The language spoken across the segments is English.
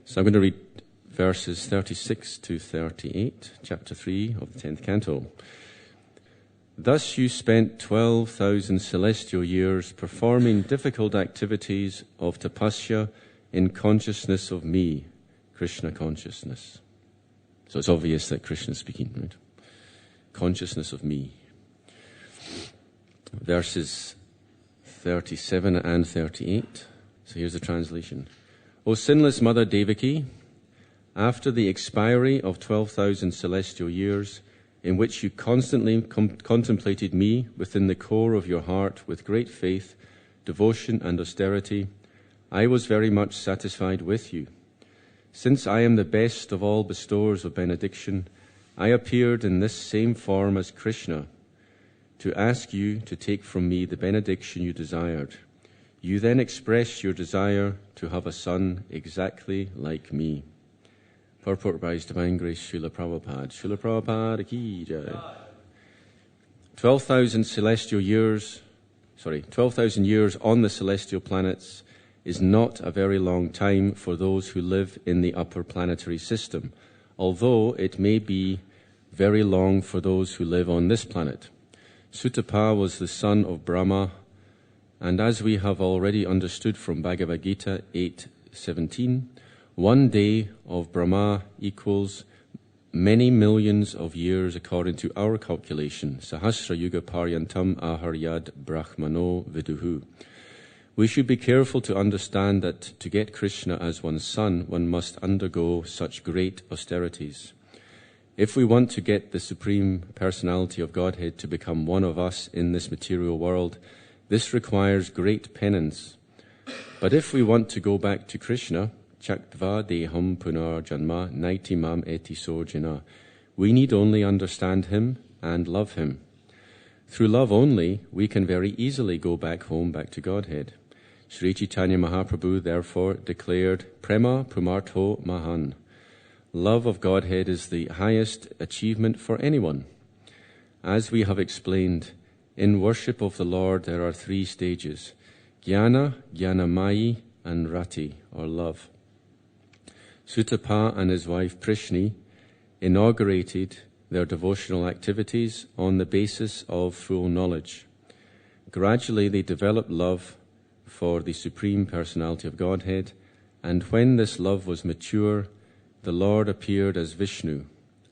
So I'm going to read verses 36 to 38, chapter 3 of the 10th canto. Thus you spent 12,000 celestial years performing difficult activities of tapasya in consciousness of me, Krishna consciousness. So it's obvious that Krishna is speaking, right? Consciousness of me. Verses 37 and 38. So here's the translation. O sinless mother Devaki, after the expiry of 12,000 celestial years, in which you constantly contemplated me within the core of your heart with great faith, devotion, and austerity, I was very much satisfied with you. Since I am the best of all bestowers of benediction, I appeared in this same form as Krishna to ask you to take from me the benediction you desired. You then expressed your desire to have a son exactly like me. Purport by His Divine Grace Srila Prabhupada. Srila Prabhupada ki jai. 12,000 years on the celestial planets is not a very long time for those who live in the upper planetary system, although it may be very long for those who live on this planet. Sutapa was the son of Brahma, and as we have already understood from Bhagavad Gita 8:17, 1 day of Brahma equals many millions of years according to our calculation. Sahasra Yuga Paryantam Aharyad Brahmano Viduhu. We should be careful to understand that to get Krishna as one's son, one must undergo such great austerities. If we want to get the Supreme Personality of Godhead to become one of us in this material world, this requires great penance. But if we want to go back to Krishna, Chaktva deham punar janma naitimam etiso jina, we need only understand him and love him. Through love only, we can very easily go back home, back to Godhead. Sri Chaitanya Mahaprabhu therefore declared, Prema Pumartho Mahan. Love of Godhead is the highest achievement for anyone. As we have explained, in worship of the Lord there are 3 stages, Jnana, Jnanamayi, and Rati, or love. Sutapa and his wife Prishni inaugurated their devotional activities on the basis of full knowledge. Gradually they developed love for the Supreme Personality of Godhead, and when this love was mature, the Lord appeared as Vishnu,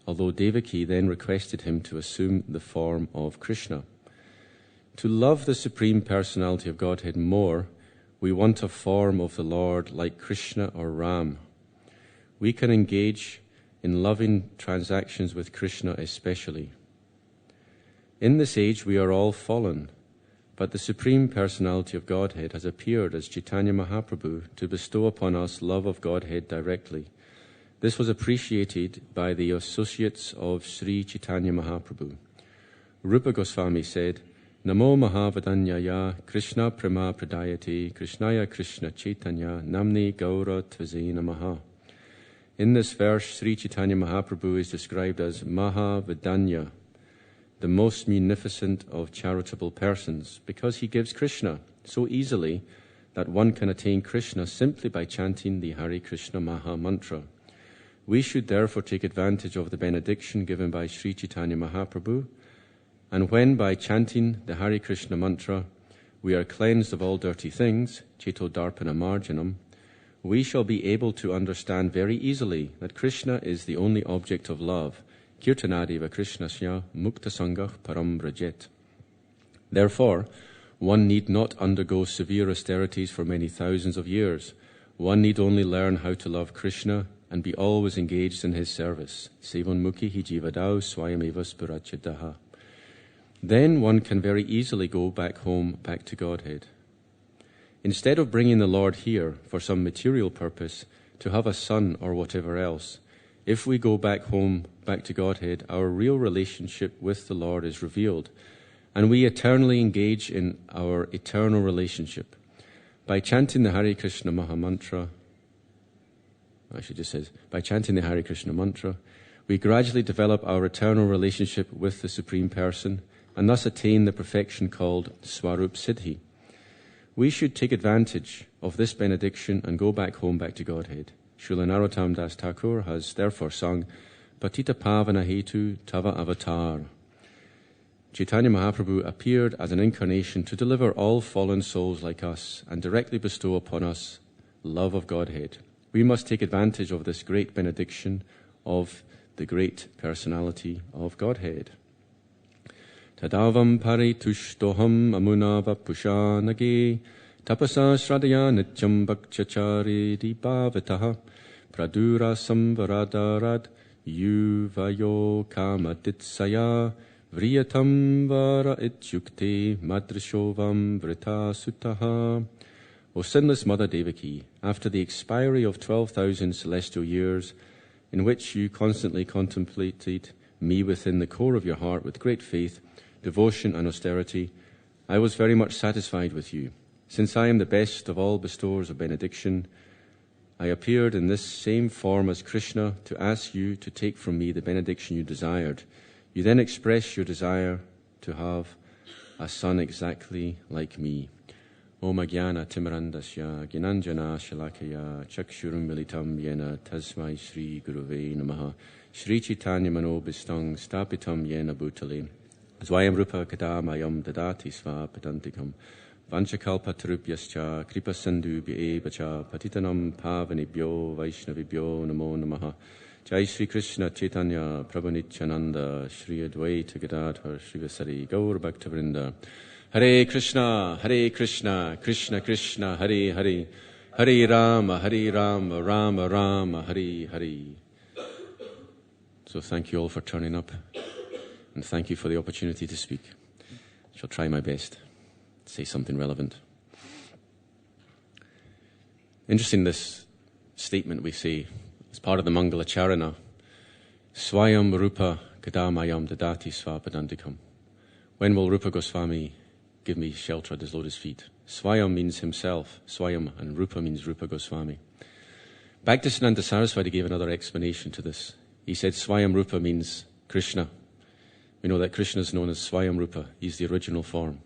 although Devaki then requested him to assume the form of Krishna. To love the Supreme Personality of Godhead more, we want a form of the Lord like Krishna or Ram. We can engage in loving transactions with Krishna especially. In this age we are all fallen, but the Supreme Personality of Godhead has appeared as Chaitanya Mahaprabhu to bestow upon us love of Godhead directly. This was appreciated by the associates of Sri Chaitanya Mahaprabhu. Rupa Goswami said, Namo Mahavadanyaya Krishna Prema Pradayate Krishnaya Krishna Chaitanya Namni Gaura Tvaze Namaha. In this verse, Sri Chaitanya Mahaprabhu is described as Mahavadanya, the most munificent of charitable persons, because he gives Krishna so easily that one can attain Krishna simply by chanting the Hare Krishna Maha Mantra. We should therefore take advantage of the benediction given by Sri Chaitanya Mahaprabhu, and when by chanting the Hare Krishna Mantra we are cleansed of all dirty things, Cheto Darpana Marjanam, we shall be able to understand very easily that Krishna is the only object of love. Kirtanadeva Krishnasya Mukta Sangah Param Brajet. Therefore, one need not undergo severe austerities for many thousands of years. One need only learn how to love Krishna and be always engaged in his service. Sevonmukhi hi jivadau swayameva spurachadaha. Then one can very easily go back home, back to Godhead. Instead of bringing the Lord here for some material purpose, to have a son or whatever else, if we go back home, back to Godhead, our real relationship with the Lord is revealed, and we eternally engage in our eternal relationship. By chanting the Hare Krishna Maha Mantra, by chanting the Hare Krishna Mantra, we gradually develop our eternal relationship with the Supreme Person, and thus attain the perfection called Swarup Siddhi. We should take advantage of this benediction and go back home, back to Godhead. Srila Narottam Das Thakur has therefore sung Patita Pavana Hetu Tava Avatar. Chaitanya Mahaprabhu appeared as an incarnation to deliver all fallen souls like us and directly bestow upon us love of Godhead. We must take advantage of this great benediction of the great personality of Godhead. Tadavam paritushtoham amunava pushanage tapasa shradaya nityam bhakchachari dibhavataha pradura samvaradarad yuvayo kamaditsaya vriyatam vara ityukte madrishovam vrita sutaha. O sinless Mother Devaki, after the expiry of 12,000 celestial years, in which you constantly contemplated me within the core of your heart with great faith, devotion and austerity, I was very much satisfied with you. Since I am the best of all bestowers of benediction, I appeared in this same form as Krishna to ask you to take from me the benediction you desired. You then expressed your desire to have a son exactly like me. Om Jnana Timirandasya Gnanjana Shalakaya Chakshurum Militam Yena Tasmai Shri Guruve Namaha Shri Chaitanya Manobhistang Stapitam Yena Bhutale Zwayam Rupa Kadamayam Dadati Sva Padantikam Vanchakalpatarupyascha Kripa Sandhu Bhyevacha Patitanam Pavanibhyo Vaishnavibhyo Namo Namaha Jai Shri Krishna Chaitanya Prabhu Nityananda Shri Advaita Gadadhar Srivasari Gaur Bhaktavrinda Hare Krishna, Krishna Krishna, Hare Hare, Hare Rama, Rama Rama, Hare Hare. So thank you all for turning up, and thank you for the opportunity to speak. I shall try my best to say something relevant. Interesting, this statement we say as part of the Mangala Charana, Swayam Rupa Kadamayam Dadati Svapadantikam. When will Rupa Goswami give me shelter at his lotus feet? Swayam means himself, Swayam, and Rupa means Rupa Goswami. Bhaktisiddhanta Saraswati gave another explanation to this. He said Swayam Rupa means Krishna. We know that Krishna is known as Swayam Rupa. He's the original form.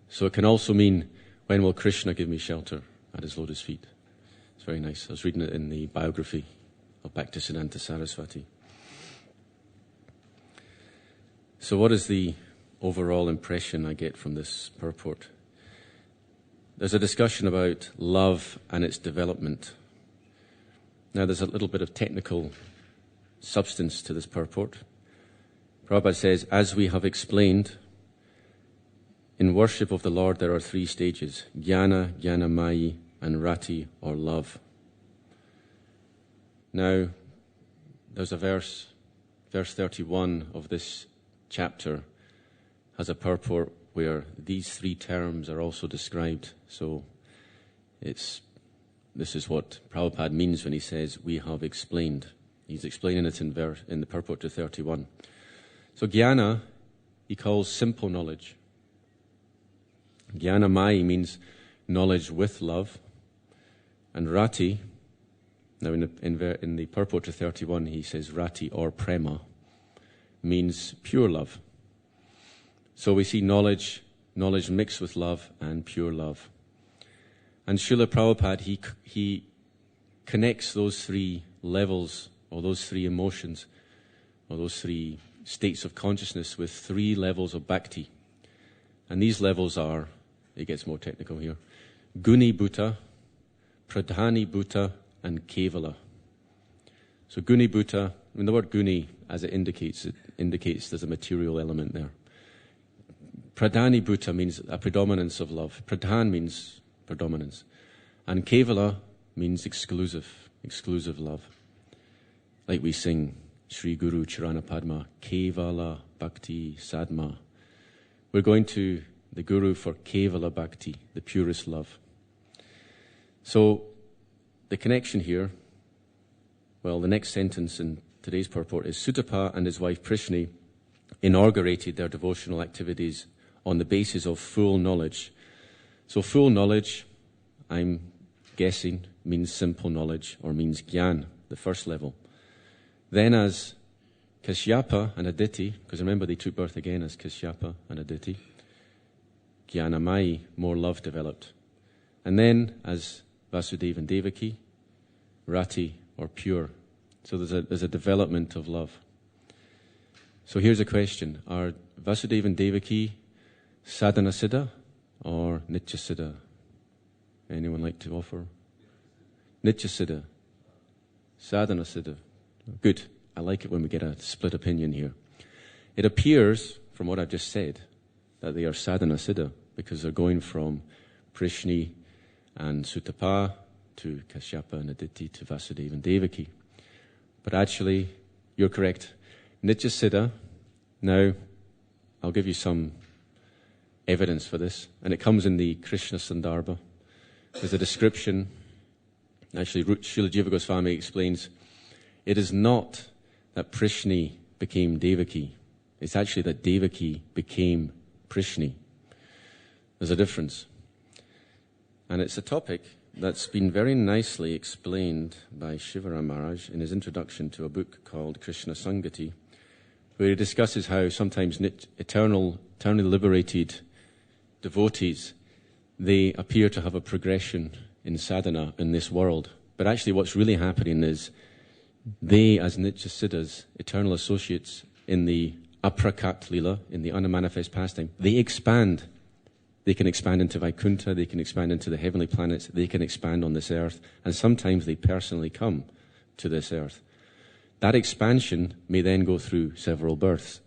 So it can also mean, when will Krishna give me shelter at his lotus feet? It's very nice. I was reading it in the biography of Bhaktisiddhanta Saraswati. So what is the overall impression I get from this purport? There's a discussion about love and its development. Now, there's a little bit of technical substance to this purport. Prabhupada says, as we have explained, in worship of the Lord there are three stages: jnana, jnanamaya, and rati, or love. Now, there's a verse 31 of this chapter has a purport where these three terms are also described. So this is what Prabhupada means when he says, we have explained. He's explaining it in the purport to 31. So jnana, he calls simple knowledge. Jnanamaya means knowledge with love. And rati, now in the purport to 31, he says rati or prema, means pure love. So we see knowledge mixed with love and pure love. And Srila Prabhupada, he connects those three levels, or those three emotions, or those three states of consciousness with three levels of bhakti. And these levels are, it gets more technical here, Guni Bhuta, Pradhani Bhuta, and Kevala. So Guni Bhuta, the word Guni, as it indicates there's a material element there. Pradhani Bhuta means a predominance of love. Pradhan means predominance. And Kevala means exclusive love. Like we sing Sri Guru Charana Padma, Kevala Bhakti Sadma. We're going to the Guru for Kevala Bhakti, the purest love. So the connection here, well, the next sentence in today's purport is Sutapa and his wife Prishni inaugurated their devotional activities on the basis of full knowledge. So full knowledge, I'm guessing, means simple knowledge, or means jnana, the first level. Then as Kashyapa and Aditi, because remember they took birth again as Kashyapa and Aditi, jnanamaya, more love developed. And then as Vasudeva and Devaki, Rati, or pure. So there's a development of love. So here's a question. Are Vasudeva and Devaki sadhana siddha or nitya siddha? Anyone like to offer? Nitya siddha. Sadhana siddha. Good. I like it when we get a split opinion here. It appears, from what I've just said, that they are sadhana siddha because they're going from Prishni and Sutapa to Kashyapa and Aditi to Vasudeva and Devaki. But actually, you're correct. Nitya siddha. Now, I'll give you some evidence for this, and it comes in the Krishna Sandarbha. There's a description. Actually, Srila Jiva Goswami explains, it is not that Prishni became Devaki. It's actually that Devaki became Prishni. There's a difference. And it's a topic that's been very nicely explained by Shivaram Maharaj in his introduction to a book called Krishna Sangati, where he discusses how sometimes eternally liberated devotees, they appear to have a progression in sadhana in this world. But actually what's really happening is they, as Nitya Siddhas, eternal associates in the aprakat lila, in the unmanifest pastime, they expand. They can expand into Vaikuntha, they can expand into the heavenly planets, they can expand on this earth, and sometimes they personally come to this earth. That expansion may then go through several births,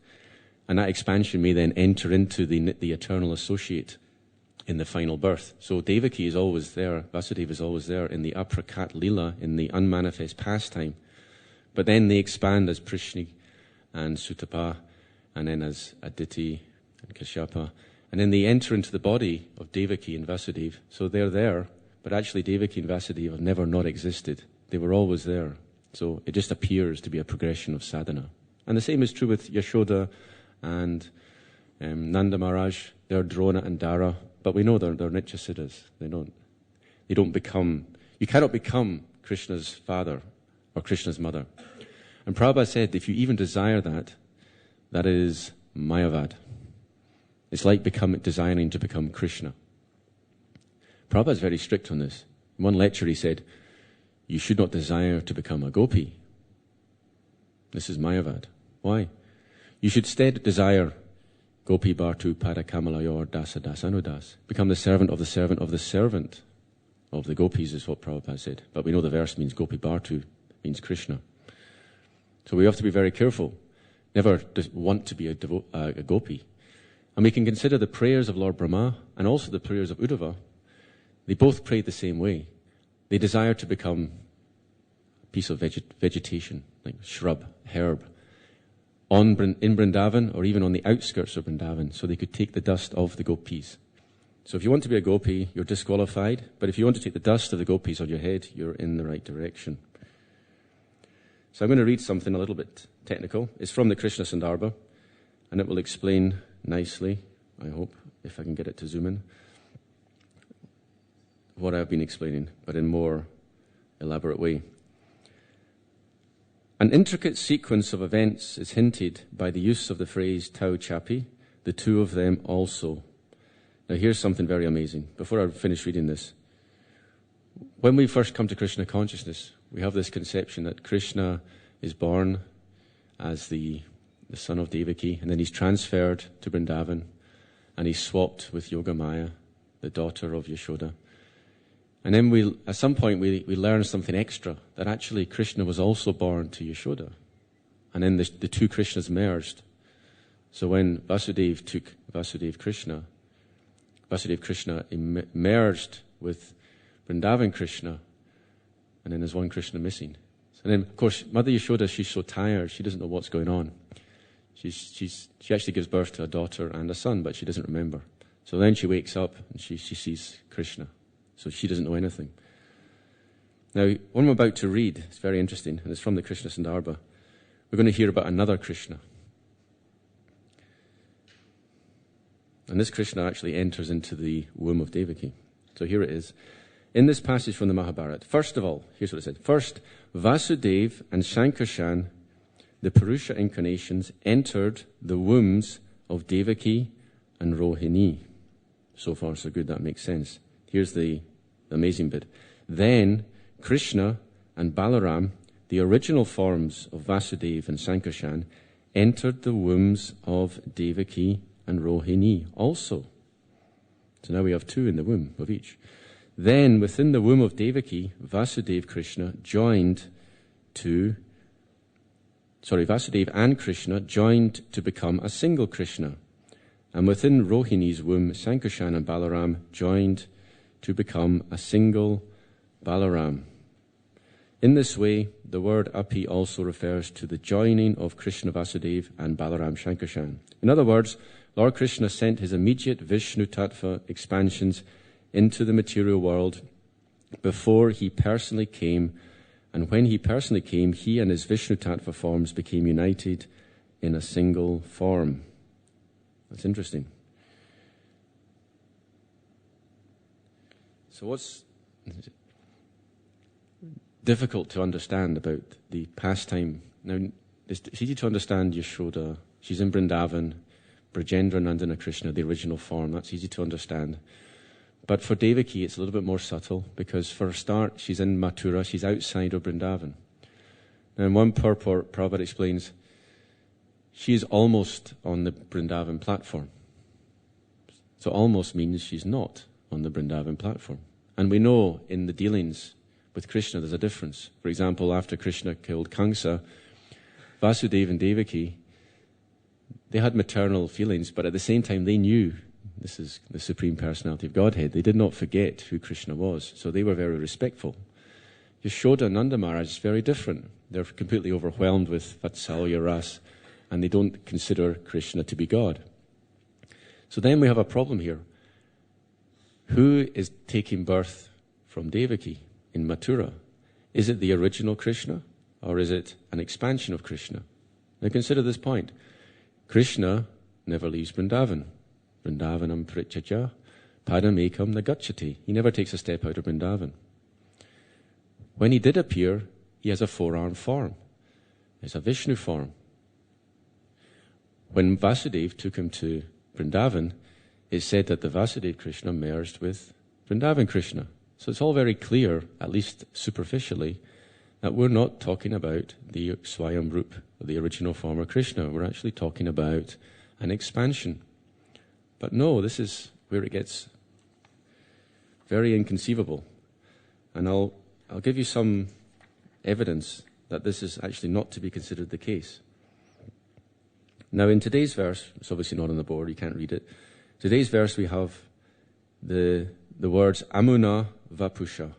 and that expansion may then enter into the eternal associate in the final birth. So Devaki is always there, Vasudeva is always there in the aprakat lila, in the unmanifest pastime. But then they expand as Prishni and Sutapa, and then as Aditi and Kashyapa. And then they enter into the body of Devaki and Vasudeva. So they're there, but actually Devaki and Vasudeva have never not existed. They were always there. So it just appears to be a progression of sadhana. And the same is true with Yashoda and Nanda Maharaj. They're Drona and Dara, but we know they're Nitya Siddhas. They don't become, you cannot become Krishna's father or Krishna's mother. And Prabhupada said, if you even desire that, that is Mayavad. It's like desiring to become Krishna. Prabhupada's very strict on this. In one lecture he said, you should not desire to become a gopi. This is Mayavad. Why? You should instead desire Gopi Bhartu Pada Kamalayor Dasa Dasanudas. Become the servant of the servant of the servant of the gopis is what Prabhupada said. But we know the verse means Gopi Bhartu, means Krishna. So we have to be very careful. Never want to be a gopi. And we can consider the prayers of Lord Brahma and also the prayers of Uddhava. They both prayed the same way. They desire to become a piece of vegetation, like shrub, herb, in Vrindavan or even on the outskirts of Vrindavan, so they could take the dust of the gopis. So if you want to be a gopi, you're disqualified. But if you want to take the dust of the gopis on your head, you're in the right direction. So I'm going to read something a little bit technical. It's from the Krishna Sandarbha, and it will explain nicely, I hope, if I can get it to zoom in, what I've been explaining, but in more elaborate way. An intricate sequence of events is hinted by the use of the phrase Tau Chapi, the two of them also. Now here's something very amazing. Before I finish reading this, when we first come to Krishna consciousness, we have this conception that Krishna is born as the son of Devaki, and then he's transferred to Vrindavan, and he's swapped with Yogamaya, the daughter of Yashoda. And then at some point we learn something extra, that actually Krishna was also born to Yashoda. And then the two Krishnas merged. So when Vasudeva took Vasudeva Krishna merged with Vrindavan Krishna, and then there's one Krishna missing. And then, of course, Mother Yashoda, she's so tired, she doesn't know what's going on. She actually gives birth to a daughter and a son, but she doesn't remember. So then she wakes up and she sees Krishna. So she doesn't know anything. Now, what I'm about to read is very interesting, and it's from the Krishna Sandarbha. We're going to hear about another Krishna. And this Krishna actually enters into the womb of Devaki. So here it is. In this passage from the Mahabharata, first of all, here's what it said. First, Vasudeva and Shankarshan, the Purusha incarnations, entered the wombs of Devaki and Rohini. So far, so good, that makes sense. Here's the amazing bit. Then Krishna and Balaram, the original forms of Vasudeva and Sankarshan, entered the wombs of Devaki and Rohini also. So now we have two in the womb of each. Then within the womb of Devaki, Vasudeva and Krishna joined to become a single Krishna. And within Rohini's womb, Sankarshan and Balaram joined to become a single Balaram. In this way, the word api also refers to the joining of Krishna Vasudeva and Balaram Sankarshan. In other words, Lord Krishna sent his immediate Vishnu Tattva expansions into the material world before he personally came, and when he personally came, he and his Vishnu Tattva forms became united in a single form. That's interesting. So what's difficult to understand about the pastime? Now, it's easy to understand Yashoda. She's in Vrindavan, Brajendra Nandana Krishna, the original form. That's easy to understand. But for Devaki, it's a little bit more subtle, because for a start, she's in Mathura, she's outside of Vrindavan. Now, in one purport, Prabhupada explains, she's almost on the Vrindavan platform. So almost means she's not on the Vrindavan platform. And we know in the dealings with Krishna there's a difference. For example, after Krishna killed Kamsa, Vasudeva and Devaki, they had maternal feelings, but at the same time they knew this is the Supreme Personality of Godhead. They did not forget who Krishna was, so they were very respectful. Yashoda and Nanda Maharaj is very different. They're completely overwhelmed with Vatsalya Ras, and they don't consider Krishna to be God. So then we have a problem here. Who is taking birth from Devaki in Mathura? Is it the original Krishna, or is it an expansion of Krishna? Now consider this point. Krishna never leaves Vrindavan. Vrindavanam prityaja padam ekam nagacchati. He never takes a step out of Vrindavan. When he did appear, he has a four-armed form. It's a Vishnu form. When Vasudeva took him to Vrindavan, it said that the Vasudeva Krishna merged with Vrindavan Krishna. So it's all very clear, at least superficially, that we're not talking about the Swayam Rup, the original form of Krishna. We're actually talking about an expansion. But no, this is where it gets very inconceivable. And I'll give you some evidence that this is actually not to be considered the case. Now in today's verse, it's obviously not on the board, you can't read it. Today's verse we have the words Amuna Vapusha.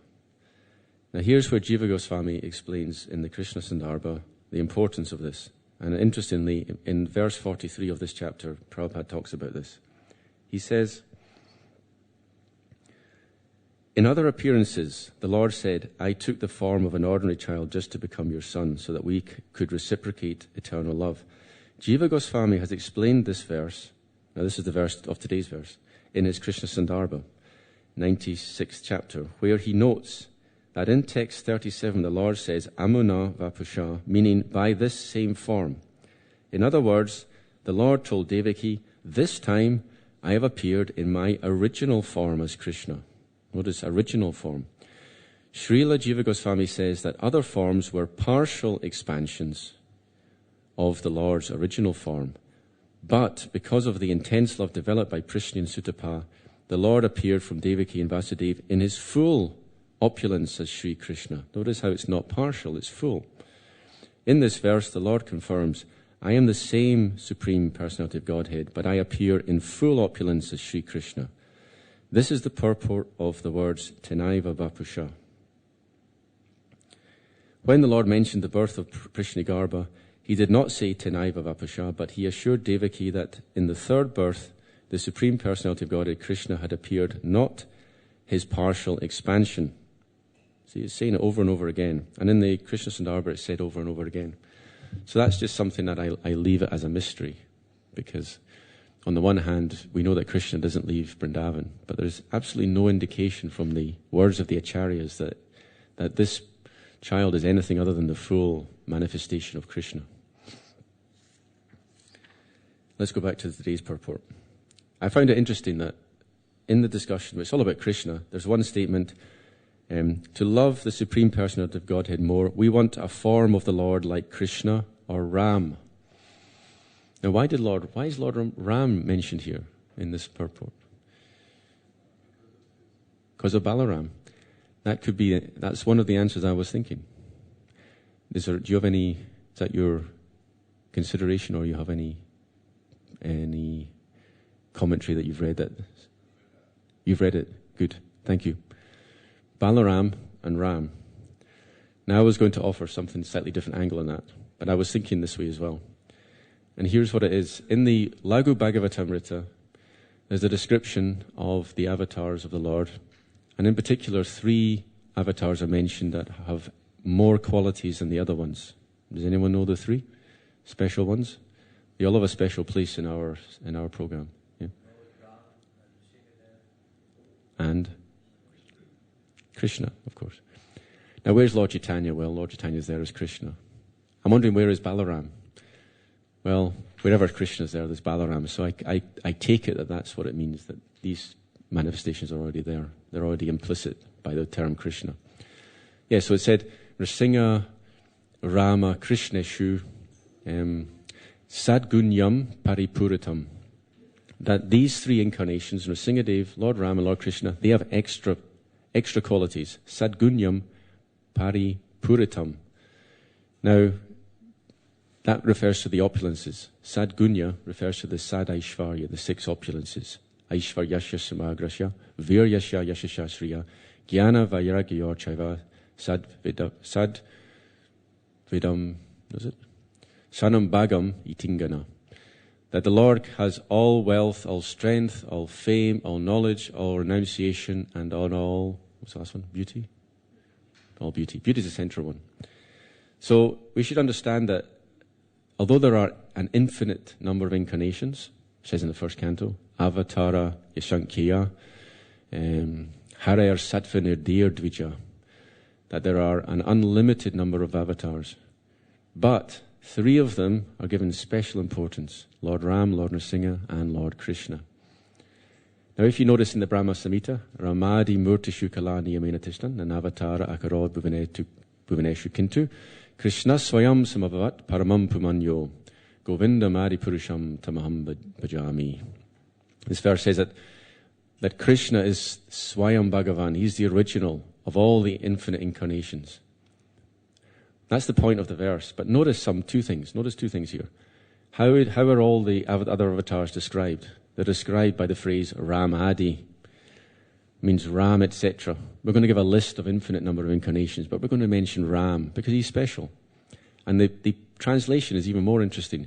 Now here's where Jiva Goswami explains in the Krishna Sandarbha the importance of this. And interestingly, in verse 43 of this chapter, Prabhupada talks about this. He says, in other appearances, the Lord said, I took the form of an ordinary child just to become your son, so that we could reciprocate eternal love. Jiva Goswami has explained this verse, now this is the verse of today's verse, in his Krishna Sandarbha, 96th chapter, where he notes that in text 37 the Lord says, Amuna Vapusha, meaning by this same form. In other words, the Lord told Devaki, this time I have appeared in my original form as Krishna. Notice original form. Srila Jiva Goswami says that other forms were partial expansions of the Lord's original form. But because of the intense love developed by Prishni and Sutapa, the Lord appeared from Devaki and Vasudeva in his full opulence as Sri Krishna. Notice how it's not partial, it's full. In this verse, the Lord confirms, I am the same Supreme Personality of Godhead, but I appear in full opulence as Sri Krishna. This is the purport of the words Tenaiva Vapusha. When the Lord mentioned the birth of Prishnigarbha, he did not say Tenaiva Vapusha, but he assured Devaki that in the third birth, the Supreme Personality of Godhead, Krishna, had appeared, not his partial expansion. See, it's saying it over and over again. And in the Krishna Sandarbha, it's said over and over again. So that's just something that I leave it as a mystery, because on the one hand, we know that Krishna doesn't leave Vrindavan, but there's absolutely no indication from the words of the Acharyas that this child is anything other than the full manifestation of Krishna. Let's go back to today's purport. I found it interesting that in the discussion, it's all about Krishna, there's one statement To love the Supreme Personality of Godhead more, we want a form of the Lord like Krishna or Ram. Now, why is Lord Ram mentioned here in this purport? Because of Balaram. That's one of the answers I was thinking. Is that your consideration, or you have any commentary that you've read that? You've read it. Good. Thank you. Balaram and Ram. Now I was going to offer something slightly different angle on that, but I was thinking this way as well. And here's what it is. In the Laghu Bhagavatamrita, there's a description of the avatars of the Lord. And in particular, 3 avatars are mentioned that have more qualities than the other ones. Does anyone know the 3 special ones? They all have a special place in our program. Yeah? And Krishna, of course. Now, where's Lord Chaitanya? Well, Lord Chaitanya is there as Krishna. I'm wondering, where is Balaram? Well, wherever Krishna is there, there's Balaram. So I take it that that's what it means, that these manifestations are already there. They're already implicit by the term Krishna. Yeah, so it said, Nrsimha, Rama, Krishneshu, Sadgunyam Paripuritam. That these 3 incarnations, Nrsimhadev, Lord Ram and Lord Krishna, they have extra qualities. Sadgunyam Paripuritam. Now, that refers to the opulences. Sadgunya refers to the Sad Aishvarya, the 6 opulences. Aishvaryasya Samagrasya, Viryasya Yashashasriya, Jnana Vairagya Chaiva, Sad Vidam, was it? Sanam Bhagam Itingana. That the Lord has all wealth, all strength, all fame, all knowledge, all renunciation, and all, what's the last one? Beauty? All beauty. Beauty is the central one. So we should understand that although there are an infinite number of incarnations, it says in the first canto, Avatara Yashankya, Harayar Sattva Nirdir Dvija, that there are an unlimited number of avatars. But 3 of them are given special importance: Lord Ram, Lord Nrsimha, and Lord Krishna. Now, if you notice in the Brahma Samhita, Ramadi Murtishu Kala Niyamenatishtan, Nanavatara Akarod Bhuvaneshu Kintu, Krishna Swayam Samabhavat Paramam Pumanyo, Govinda Madi Purusham Tamaham Bhajami. This verse says that Krishna is Swayam Bhagavan. He's the original of all the infinite incarnations. That's the point of the verse. But notice 2 things. Notice 2 things here. How are all the other avatars described? They're described by the phrase Ram Adi. Means Ram, etc. We're going to give a list of infinite number of incarnations, but we're going to mention Ram because he's special. And the translation is even more interesting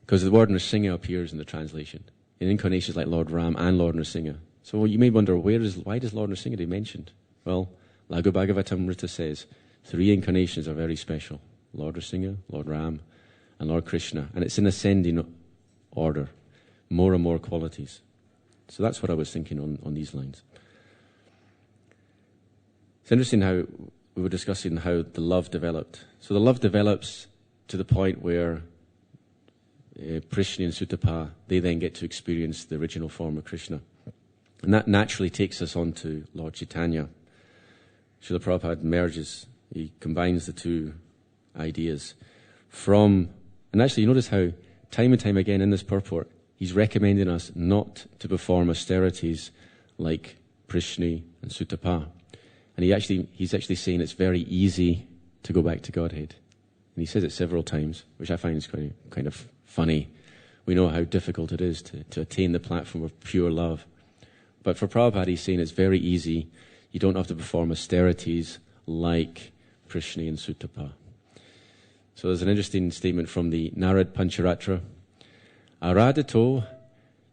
because the word Nrsimha appears in the translation in incarnations like Lord Ram and Lord Nrsimha. So you may wonder, why does Lord Nrsimha be mentioned? Well, Laghu Bhagavatamrita says 3 incarnations are very special: Lord Nrsimha, Lord Ram, and Lord Krishna. And it's in ascending order, more and more qualities. So that's what I was thinking on these lines. It's interesting how we were discussing how the love developed. So the love develops to the point where Prishni and Sutapa, they then get to experience the original form of Krishna. And that naturally takes us on to Lord Chaitanya. Srila Prabhupada merges, he combines the 2 ideas and actually you notice how time and time again in this purport, he's recommending us not to perform austerities like Prishni and Sutapa. And he's actually saying it's very easy to go back to Godhead. And he says it several times, which I find is kind of funny. We know how difficult it is to attain the platform of pure love. But for Prabhupada, he's saying it's very easy. You don't have to perform austerities like Prishni and Sutapa. So there's an interesting statement from the Narad Pancharatra. Aradito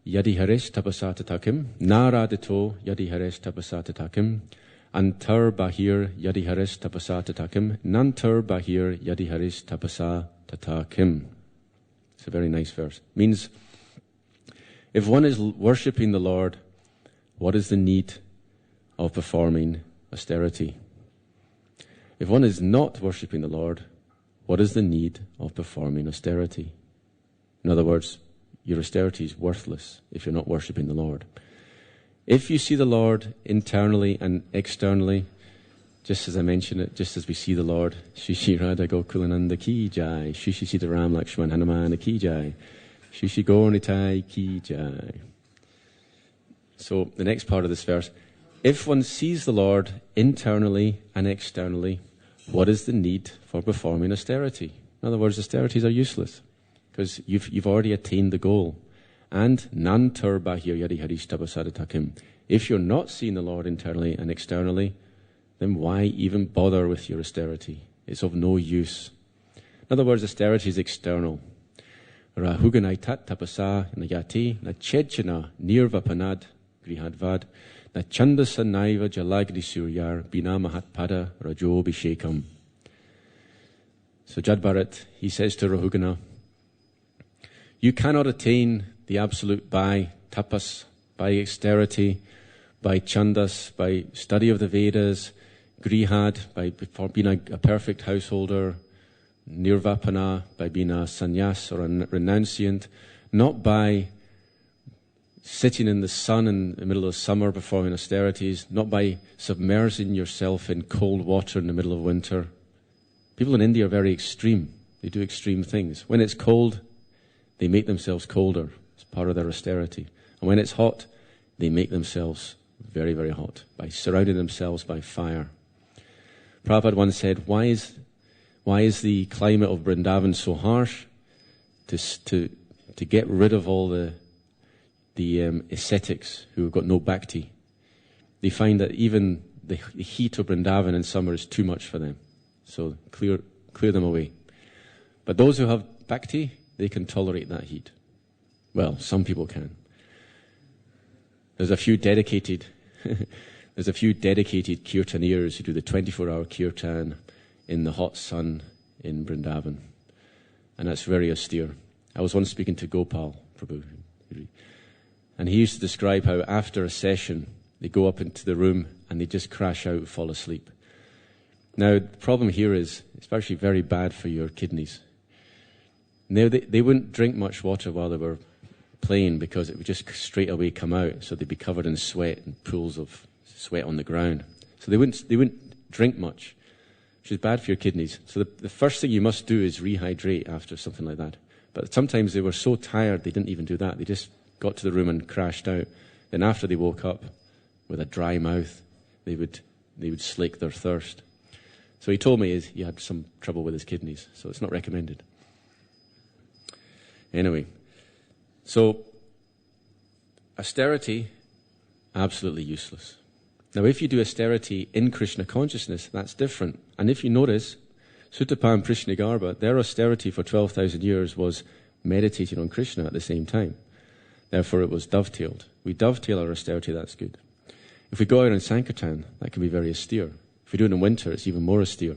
yadiharesh tapasatatakim, naradito yadiharesh tapasatatakim, antar bahir yadiharesh tapasatatakim, nantar bahir yadiharesh tapasatatakim. It's a very nice verse. It means, if one is worshipping the Lord, what is the need of performing austerity? If one is not worshipping the Lord, what is the need of performing austerity? In other words, your austerity is worthless if you're not worshipping the Lord. If you see the Lord internally and externally, just as I mention it, just as we see the Lord, Shishi Radha Gokulananda Ki Jai, Shishi Sita Ram Lakshman Hanumana Ki Jai, Shishi Gornitai Ki Jai. So the next part of this verse, if one sees the Lord internally and externally, what is the need for performing austerity? In other words, austerities are useless because you've already attained the goal. And nantar bahir yadi harish tapasadatakim. If you're not seeing the Lord internally and externally, then why even bother with your austerity? It's of no use. In other words, austerity is external. Rahuganai tat tapasa nayati na chedchana nirvapanad grihadvad na chandasa naiva jalagni suryar bina mahatpada rajo bishekam. So Jad Bharat, he says to Rahugana, you cannot attain the absolute by tapas, by austerity, by chandas, by study of the Vedas, grihad, by being a perfect householder, nirvapana, by being a sannyas or a renunciant, not by sitting in the sun in the middle of summer performing austerities, not by submersing yourself in cold water in the middle of winter. People in India are very extreme. They do extreme things. When it's cold, they make themselves colder. It's part of their austerity. And when it's hot, they make themselves very, very hot by surrounding themselves by fire. Prabhupada once said, why is the climate of Vrindavan so harsh? To get rid of all the ascetics who have got no bhakti. They find that even the heat of Vrindavan in summer is too much for them. So clear them away. But those who have bhakti, they can tolerate that heat. Well, some people can. There's a few dedicated kirtaniers who do the 24-hour kirtan in the hot sun in Vrindavan. And that's very austere. I was once speaking to Gopal Prabhu, and he used to describe how after a session, they go up into the room and they just crash out and fall asleep. Now, the problem here is it's actually very bad for your kidneys. Now, they wouldn't drink much water while they were playing because it would just straight away come out, so they'd be covered in sweat and pools of sweat on the ground. So they wouldn't drink much, which is bad for your kidneys. So the first thing you must do is rehydrate after something like that. But sometimes they were so tired they didn't even do that. They just got to the room and crashed out. Then after they woke up with a dry mouth, they would slake their thirst. So he told me he had some trouble with his kidneys, so it's not recommended. Anyway, so austerity, absolutely useless. Now, if you do austerity in Krishna consciousness, that's different. And if you notice, Sutta and Prishnigarbha, their austerity for 12,000 years was meditating on Krishna at the same time. Therefore, it was dovetailed. We dovetail our austerity, that's good. If we go out in Sankirtan, that can be very austere. If we do it in winter, it's even more austere.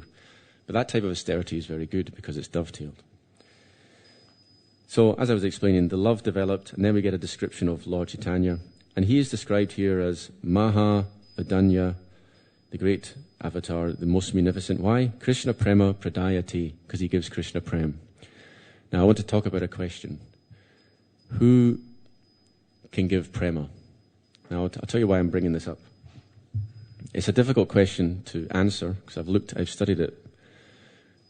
But that type of austerity is very good because it's dovetailed. So, as I was explaining, the love developed, and then we get a description of Lord Chaitanya. And he is described here as Maha Adanya, the great avatar, the most munificent. Why? Krishna Prema Pradayati, because he gives Krishna Prem. Now, I want to talk about a question. Who can give Prema? Now, I'll tell you why I'm bringing this up. It's a difficult question to answer, because I've studied it.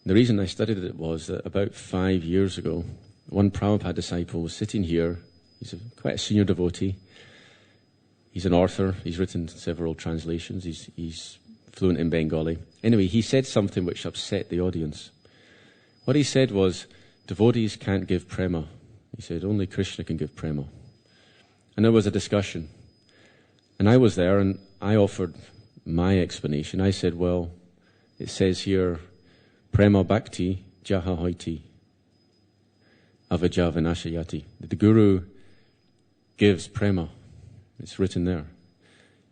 The reason I studied it was that about 5 years ago, one Prabhupada disciple was sitting here. He's quite a senior devotee. He's an author. He's written several translations. He's fluent in Bengali. Anyway, he said something which upset the audience. What he said was, devotees can't give prema. He said, only Krishna can give prema. And there was a discussion. And I was there, and I offered my explanation. I said, well, it says here, prema bhakti jaha hoiti avajja vinashayati. The Guru gives prema. It's written there.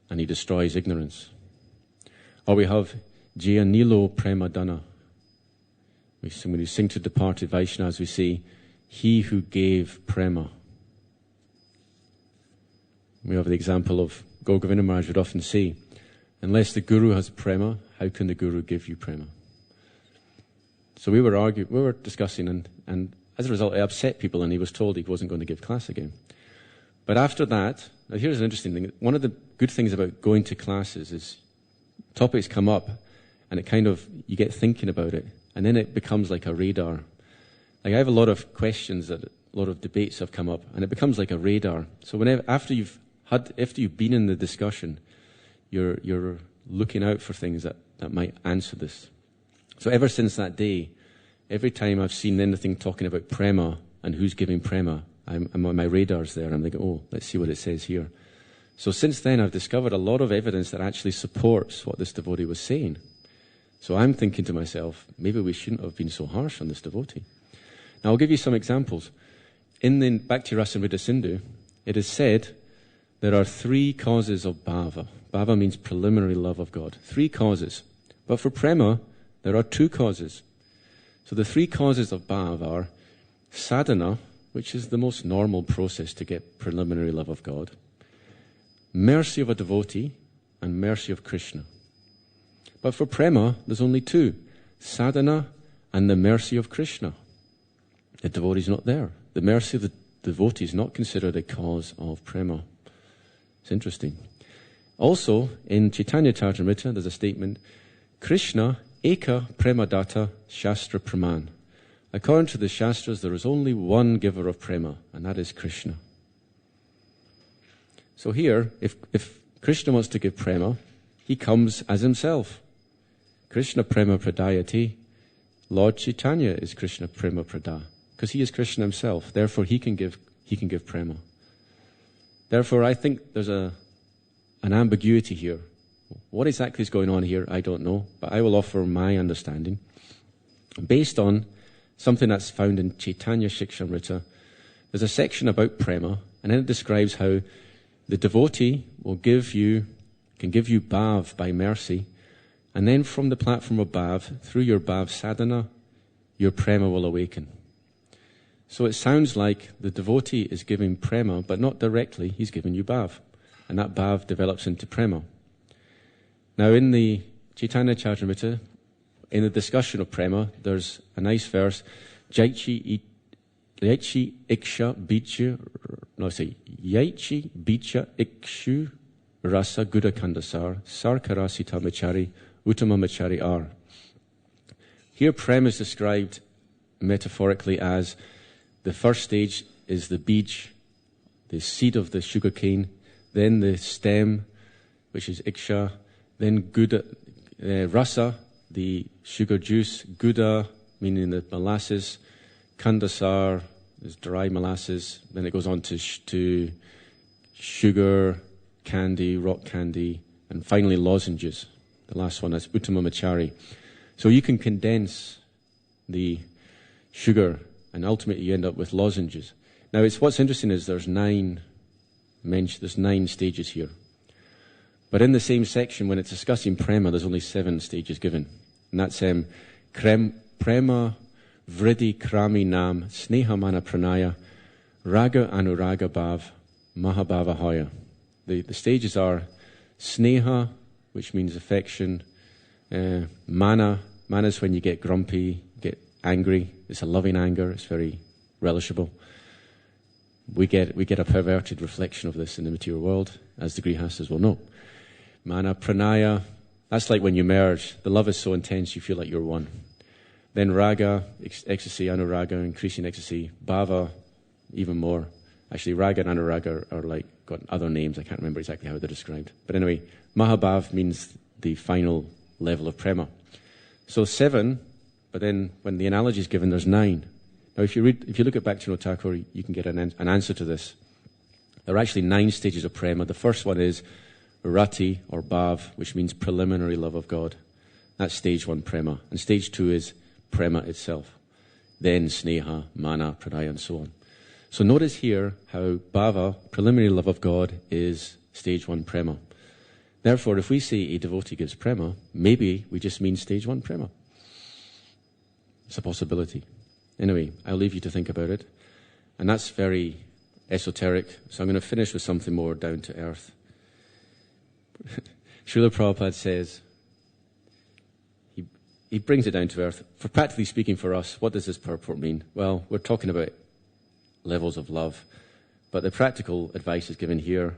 And he destroys ignorance. Or we have Jaya Nilo Prema Dana. When we sing to departed Vaishnavas, we say, he who gave prema. We have the example of Govinda Maharaj would often say, unless the Guru has prema, how can the Guru give you prema? So we were discussing, and as a result, it upset people, and he was told he wasn't going to give class again. But after that, now here's an interesting thing. One of the good things about going to classes is topics come up, and it kind of, you get thinking about it, and then it becomes like a radar. Like I have a lot of questions, that a lot of debates have come up, and it becomes like a radar. So after you've been in the discussion, you're looking out for things that might answer this. So ever since that day, every time I've seen anything talking about prema and who's giving prema, I'm on my radar's there, and I'm thinking, oh, let's see what it says here. So since then, I've discovered a lot of evidence that actually supports what this devotee was saying. So I'm thinking to myself, maybe we shouldn't have been so harsh on this devotee. Now, I'll give you some examples. In the Bhakti Rasamrita Sindhu, it is said there are 3 causes of bhava. Bhava means preliminary love of God. 3 causes. But for prema, there are 2 causes. So the 3 causes of bhava are sadhana, which is the most normal process to get preliminary love of God, mercy of a devotee, and mercy of Krishna. But for prema, there's only 2, sadhana and the mercy of Krishna. The devotee is not there. The mercy of the devotee is not considered a cause of prema. It's interesting. Also, in Chaitanya Charitamrita, there's a statement, Krishna eka premadatta shastra praman. According to the Shastras, there is only one giver of prema, and that is Krishna. So here, if Krishna wants to give prema, he comes as himself. Krishna prema pradayati. Lord Chaitanya is Krishna prema prada, because he is Krishna himself. Therefore, he can give prema. Therefore, I think there's an ambiguity here. What exactly is going on here, I don't know, but I will offer my understanding based on something that's found in Chaitanya Shikshamrita. There's a section about prema, and then it describes how the devotee can give you bhav by mercy, and then from the platform of bhav, through your bhav sadhana, your prema will awaken. So it sounds like the devotee is giving prema, but not directly, he's giving you bhav, and that bhav develops into prema. Now in the Chaitanya Charitamrita, in the discussion of prema, there's a nice verse, Yaichi iksha ikshu rasa gudakandasar sarkarasita machari uttama machari ar. Here prema is described metaphorically as the first stage is the bij, the seed of the sugar cane, then the stem, which is iksha, then guda, rasa, the sugar juice, guda, meaning the molasses, kandasar is dry molasses, then it goes on to sugar, candy, rock candy, and finally lozenges. The last one is uttama machari. So you can condense the sugar, and ultimately you end up with lozenges. Now, what's interesting is there's 9 stages here. But in the same section, when it's discussing prema, there's only 7 stages given. And that's prema, vriddhi, krami, nam, sneha, mana, pranaya, raga, anuraga, bhav, mahabhava, hoya. The stages are sneha, which means affection, mana is when you get grumpy, get angry. It's a loving anger. It's very relishable. We get a perverted reflection of this in the material world, as the Grihastas will know. Mana, pranaya, that's like when you merge. The love is so intense you feel like you're one. Then raga, ecstasy, anuraga, increasing ecstasy. Bhava, even more. Actually, raga and anuraga are like got other names. I can't remember exactly how they're described. But anyway, mahabhav means the final level of prema. So 7, but then when the analogy is given, there's 9. Now, if you look at Bhaktivinoda Thakur, you can get an answer to this. There are actually 9 stages of prema. The first one is rati or bhav, which means preliminary love of God. That's stage 1 prema. And stage 2 is prema itself. Then sneha, mana, pranaya, and so on. So notice here how bhava, preliminary love of God, is stage 1 prema. Therefore, if we say a devotee gives prema, maybe we just mean stage 1 prema. It's a possibility. Anyway, I'll leave you to think about it. And that's very esoteric, so I'm going to finish with something more down to earth. Srila Prabhupada says, he brings it down to earth. For practically speaking for us, what does this purport mean? Well, we're talking about levels of love. But the practical advice is given here.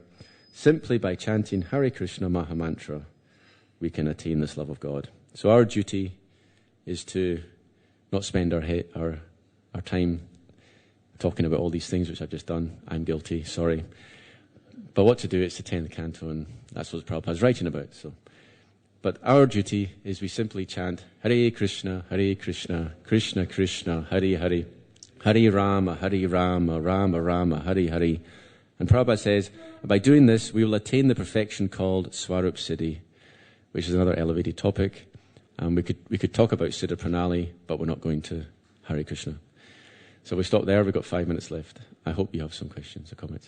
Simply by chanting Hare Krishna Mahamantra, we can attain this love of God. So our duty is to not spend our time talking about all these things which I've just done. I'm guilty, sorry. But what to do is to attend the canto, and that's what Prabhupada's writing about. But our duty is we simply chant Hare Krishna, Krishna Krishna, Hare Hare, Hare Rama, Rama Rama, Hare Hare. And Prabhupada says, by doing this, we will attain the perfection called Swarup Siddhi, which is another elevated topic. We could talk about Siddha Pranali, but we're not going to. Hare Krishna. So we stop there. We've got 5 minutes left. I hope you have some questions or comments.